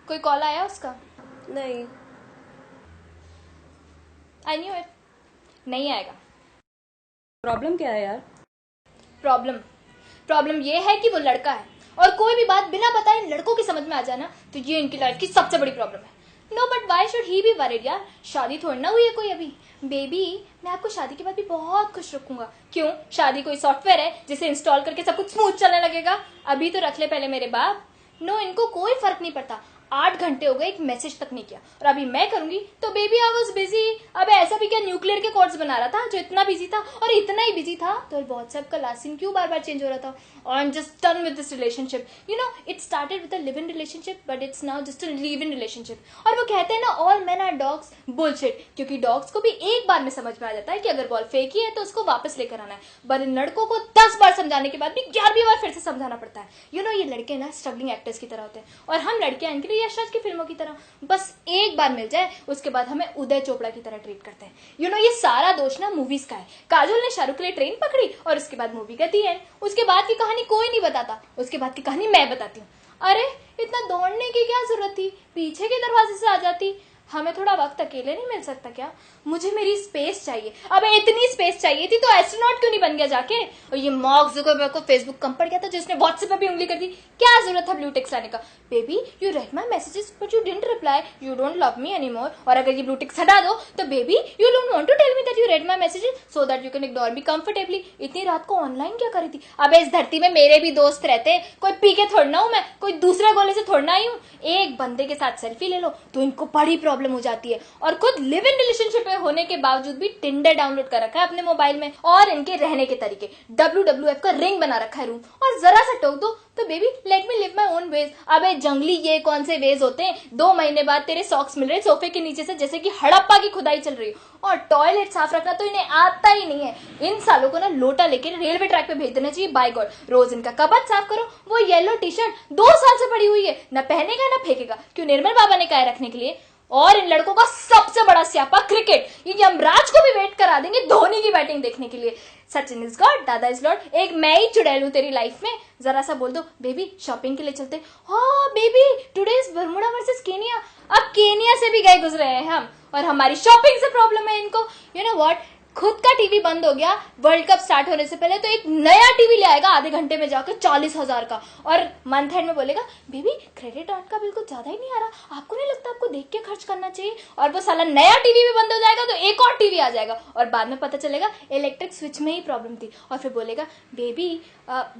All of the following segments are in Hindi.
कोई कॉल आया उसका? नहीं। आई न्यू इट, नहीं आएगा। प्रॉब्लम क्या है यार? प्रॉब्लम ये है कि वो लड़का है, और कोई भी बात बिना बताए लड़कों की समझ में आ जाए ना, तो ये इनकी लाइफ की सबसे बड़ी प्रॉब्लम है। No but why should he be worried यार? शादी थोड़ी ना हुई है कोई अभी। बेबी, मैं आपको शादी के बाद भी बहुत खुश रखूंगा। क्यों? शादी कोई सॉफ्टवेयर है जिसे इंस्टॉल करके सब कुछ स्मूथ चलने लगेगा? अभी तो रख ले पहले मेरे बाप। नो, इनको कोई फर्क नहीं पड़ता। 8 घंटे हो गए, एक मैसेज तक नहीं किया, और अभी मैं करूंगी तो बेबी आई वाज बिजी। अब ऐसा भी क्या न्यूक्लियर के कोड्स बना रहा था जो इतना बिजी था, और इतना ही बिजी था तो व्हाट्सएप का लास्ट सीन क्यों बार बार चेंज हो रहा था? I am just done with this relationship. You know, it started with a live in relationship but it's now just a leave in relationship. और वो कहते हैं ना, all men are dogs. Bullshit. क्योंकि डॉग्स को भी एक बार में समझ में आ जाता है कि अगर बॉल फेंकी है तो उसको वापस लेकर आना है, पर इन लड़कों को 10 बार समझाने के बाद भी 11वीं बार फिर से समझाना पड़ता है। यू नो, ये लड़के ना स्ट्रगलिंग एक्टर्स की तरह होते हैं, और हम लड़कियां इनके लिए यशराज की फिल्मों की तरह बस एक बार मिल जाए उसके बाद हमें उदय चोपड़ा की तरह ट्रीट करते हैं। यू नो, ये सारा दोष ना मूवीज का है। काजोल ने शाहरुख के लिए ट्रेन पकड़ी और उसके बाद मूवी का दी एंड। उसके बाद की कहानी कोई नहीं बताता, उसके बाद की कहानी मैं बताती हूँ। अरे, इतना दौड़ने की क्या जरूरत थी? पीछे के दरवाजे से आ जाती। हमें थोड़ा वक्त अकेले नहीं मिल सकता क्या? मुझे मेरी स्पेस चाहिए। अबे, इतनी स्पेस चाहिए थी तो एस्ट्रोनॉट क्यों नहीं बन गया जाके? और ये मार्क जुकरबर्ग को फेसबुक कम पड़ गया था जिसने व्हाट्सएप पे भी उंगली कर दी। क्या जरूरत था ब्लू टिक्स लाने का? Baby, you read my messages but you didn't reply, you don't love me anymore. और अगर ये ब्लू टिक्स हटा दो तो baby, you don't want to tell me that you read my messages so that you can ignore me comfortably. इतनी रात को ऑनलाइन क्या करी थी? अबे, इस धरती में मेरे भी दोस्त रहते हैं, कोई पी के थोड़ना हूं मैं, कोई दूसरे गोले से थोड़ना आई हूं। एक बंदे के साथ सेल्फी ले लो तो इनको बड़ी प्रॉब्लम हो जाती है, और खुद लिव इन रिलेशनशिप में होने के बावजूद भी टिंडर डाउनलोड कर रखा है अपने मोबाइल में। और इनके रहने के तरीके, WWF का रिंग बना रखा है रूम, और जरा सा टोक दो तो baby let me live my own ways. अबे जंगली, ये कौन से वेज होते हैं? 2 महीने बाद तेरे सॉक्स मिल रहे सोफे के नीचे से जैसे कि हड़प्पा की खुदाई चल रही हो। और टॉयलेट साफ रखना तो इन्हें आता ही नहीं है। इन सालों को ना लोटा लेकर रेलवे ट्रैक पे भेज देना चाहिए। बाय गॉड, रोज इनका कबट साफ करो। वो येलो टी शर्ट 2 साल से पड़ी हुई है, ना पहनेगा ना फेंकेगा। क्यों? निर्मल बाबा ने कहा रखने के लिए। और इन लड़कों का सबसे बड़ा स्यापा क्रिकेट। ये यमराज को भी वेट करा देंगे धोनी की बैटिंग देखने के लिए। सचिन इज गॉड, दादा इज लॉर्ड। एक मैं ही चुड़ैल हूं तेरी लाइफ में। जरा सा बोल दो बेबी शॉपिंग के लिए चलते। हाँ baby, today is Bermuda versus Kenya. अब केनिया से भी गए गुजरे हैं हम, और हमारी शॉपिंग से प्रॉब्लम है इनको। यू नो व्हाट, खुद का टीवी बंद हो गया वर्ल्ड कप स्टार्ट होने से पहले, तो एक नया टीवी ले आएगा आधे घंटे में जाकर 40,000 का, और मंथ एंड में बोलेगा बेबी क्रेडिट कार्ड का बिल कुछ ज्यादा ही नहीं आ रहा, आपको नहीं लगता आपको देख के खर्च करना चाहिए? और वो साला नया टीवी भी बंद हो जाएगा तो एक और टीवी आ जाएगा, और बाद में पता चलेगा इलेक्ट्रिक स्विच में ही प्रॉब्लम थी, और फिर बोलेगा बेबी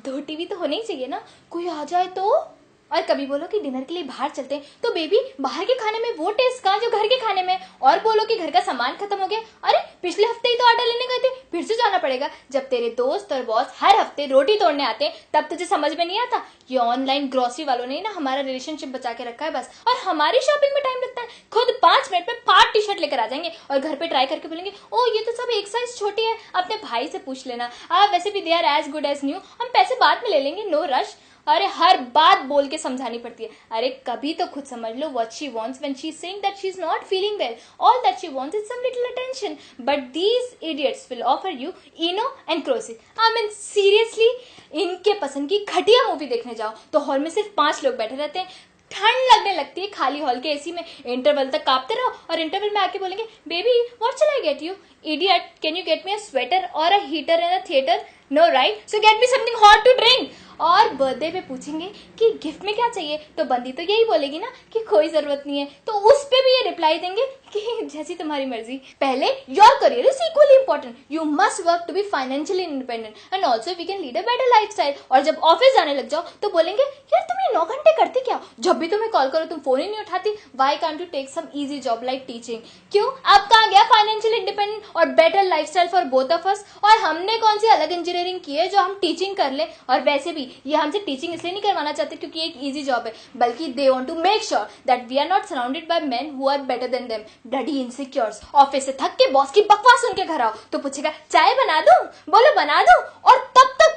2 टीवी तो होने ही चाहिए ना, कोई आ जाए तो। और कभी बोलो कि डिनर के लिए बाहर चलते हैं तो बेबी बाहर के खाने में वो टेस्ट कहाँ जो घर के खाने में। और बोलो कि घर का सामान खत्म हो गया, अरे पिछले हफ्ते ही तो आटा लेने गए थे, फिर से जाना पड़ेगा। जब तेरे दोस्त और बॉस हर हफ्ते रोटी तोड़ने आते हैं तब तुझे समझ में नहीं आता। ये ऑनलाइन ग्रोसरी वालों ने ना हमारा रिलेशनशिप बचा के रखा है बस, और हमारी शॉपिंग में टाइम लगता है। खुद 5 मिनट में 5 टी शर्ट लेकर आ जाएंगे, और घर पे ट्राई करके बोलेंगे ओ ये तो सब एक साइज छोटी है, अपने भाई से पूछ लेना, वैसे भी they are as good as new, हम पैसे बाद में ले लेंगे, नो रश। अरे हर बात बोल के समझानी पड़ती है। अरे कभी तो खुद समझ लो what she wants when she's saying that she's not feeling well. All that she wants is some little attention. But these idiots will offer you Eno and Croce. I mean seriously, इनके पसंद की घटिया मूवी देखने जाओ तो हॉल में सिर्फ 5 लोग बैठे रहते हैं। ठंड लगने लगती है खाली हॉल के एसी में। इंटरवल तक कांपते रहो, और इंटरवल में आके बोलेंगे baby what shall I get you? Idiot, can you get me a sweater और a heater in a theater? No right, so get me something hot to drink. और बर्थडे पे पूछेंगे कि गिफ्ट में क्या चाहिए, तो बंदी तो यही बोलेगी ना कि कोई जरूरत नहीं है, तो उस पे भी ये रिप्लाई देंगे कि जैसी तुम्हारी मर्जी। पहले your career is equally important, you must work to be financially independent and also we can lead a better lifestyle. और जब ऑफिस जाने लग जाओ तो बोलेंगे यार तुम ये 9 घंटे करते क्या? जब भी तुम्हें कॉल करो तुम फोन ही नहीं उठाती। Why can't you take some easy job like teaching? क्यों, अब कहाँ गया फाइनेंशियल इंडिपेंडेंट और better lifestyle for both of us? और हमने कौन सी अलग इंजीनियरिंग की है जो हम टीचिंग कर ले? और वैसे भी ये हमसे टीचिंग इसलिए नहीं करवाना चाहते क्योंकि एक इजी जॉब है, बल्कि they want to make sure that we are not surrounded by men who are better than them. Bloody insecures. Office से थक के बॉस की बकवास सुन के घर आओ तो पूछेगा चाय बना दूं, बोलो बना दूं, और तब तक